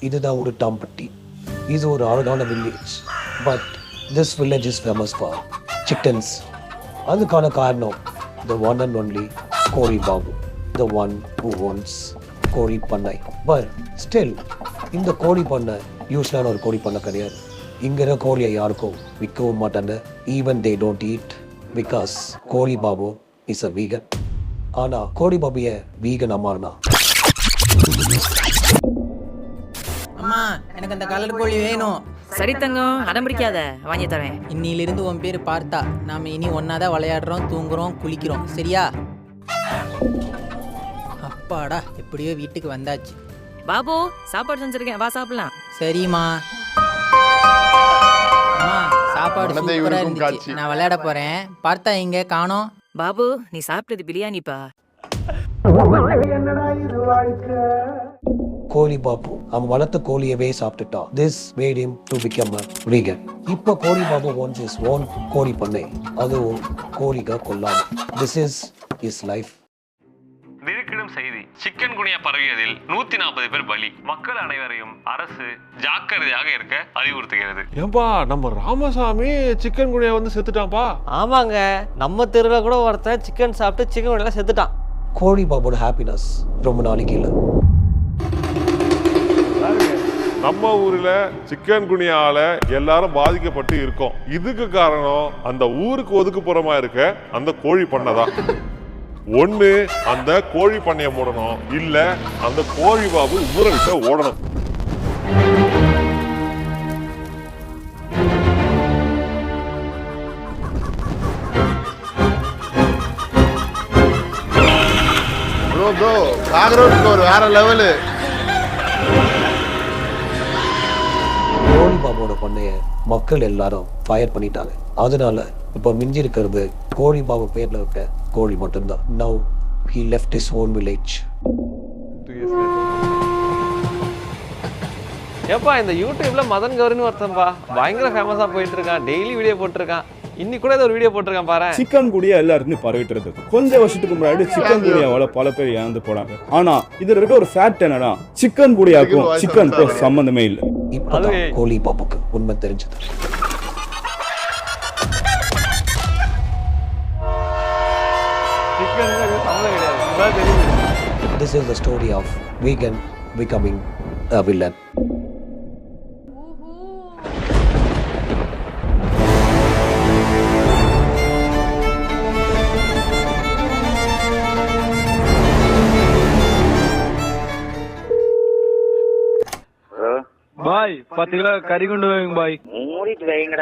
இதுதான் ஒரு டாம்பட்டி. இது ஒரு அழகான village. But this village is famous for chickens. அதுக்கான காரணம் the one and only கோழி Babu, the one who owns கோழி பண்ணை. பட் ஸ்டில் இந்த கோழி பண்ணை யூஸ்வலான ஒரு கோழி பண்ணை கிடையாது. இங்கே இருக்கிற கோழியை யாருக்கும் விற்கவும் மாட்டாங்க. Even they don't eat because கோழி பாபு இஸ் அ வீகன். ஆனால் கோழி பாபுயை வீகன் அம்மானா அம்மா எனக்கு அந்த கலர் கோழி வேணும். சரி தங்கம், அடம் பிடிக்காத, வாங்கி தரேன். இன்னிலிருந்து உன் பேர் பார்த்தா. நாம இனி ஒன்னாதான் விளையாடுறோம், தூங்குறோம், குளிக்கிறோம், சரியா? அப்பாடா, எப்படியோ வீட்டுக்கு வந்தாச்சு. பாபு, சாப்பாடு செஞ்சிருக்கேன், வா சாப்பிடலாம். சரிம்மா. அம்மா சாப்பாடு சூப்பரா இருந்துச்சு. நான் விளையாட போறேன். பார்த்தா இங்க காணோம். பாபு, நீ சாப்பிட்டது பிரியாணிப்பா. கோழி பாபு அவன் வளர்த்த கோழியவே சாப்பிட்டுட்டான். This made him to become a vegan. இப்போ கோழி பாபு wants his own கோழி பண்ணை, அதுவும் கோழிக கொல்லாம. This is his life. திடுக்கிடும் செய்தி, சிக்கன் குனியா பரவியதில் 140 பேர் பலி. மக்கள் அனைவரையும் அரசு ஜாக்கிரதையாக இருக்க அறிவுறுத்துகிறது. ஏன்பா நம்ம ராமசாமி சிக்கன் குனியா வந்து செத்துட்டான்பா. ஆமாங்க, நம்ம தெருவில் கூட ஒருத்தன் சிக்கன் சாப்பிட்டு சிக்கன் குனியா செத்துட்டான். கோழி பாபோட ஹாப்பினஸ் ரொம்ப நாளைக்கு இல்லை. நம்ம ஊர்ல சிக்கன் குனியால எல்லாரும் பாதிக்கப்பட்டு இருக்கோம். இதுக்கு காரணம் அந்த ஊருக்கு ஒதுக்குப்புறமா இருக்க அந்த கோழி பண்ணை தான். ஒண்ணு அந்த கோழி பண்ணையை மூடணும், இல்ல அந்த கோழி பாபு ஊரை விட்டு ஓடணும். ப்ரோ காக்ரோச் ஒரு வேற லெவலு. கோழி பாபோட பண்ணைய மக்கள் எல்லாரும் ஃபயர் பண்ணிட்டாங்க. அதனால இப்போ மிஞ்சி இருக்கிறது கோழி பாபு பேர்ல இருக்க கோழி மட்டும்தான். Now he left his own village. ஏப்பா இந்த யூடியூப்ல மதன் கௌரின்னு ஒருத்தன்பா பயங்கர ஃபேமஸா போயிட்டு இருக்கான். டெய்லி வீடியோ போட்டிருக்கான். இன்னைக்கு கூட ஒரு வீடியோ போட்டிருக்கான் பாரு. சிக்கன் குடியா எல்லாருக்கும் பரவிட்டு இருக்கு. கொஞ்சம் வருஷத்துக்கு முன்னாடி சிக்கன் குடியாவால பல பேர் இறந்து போனாங்க. ஆனா இதுல இருக்க ஒரு ஃபேக்ட் என்னன்னா சிக்கன் குடியாக்கும் சிக்கனுக்கும் சம்பந்தமே இல்லை. இப்பதான் கோழி பாபுக்கு உண்மை தெரிஞ்சது. This is the story of vegan becoming a villain. Bye 10 kilo கறி கொண்டு வைங்க பாய். மூடிட்டு வைங்கடா.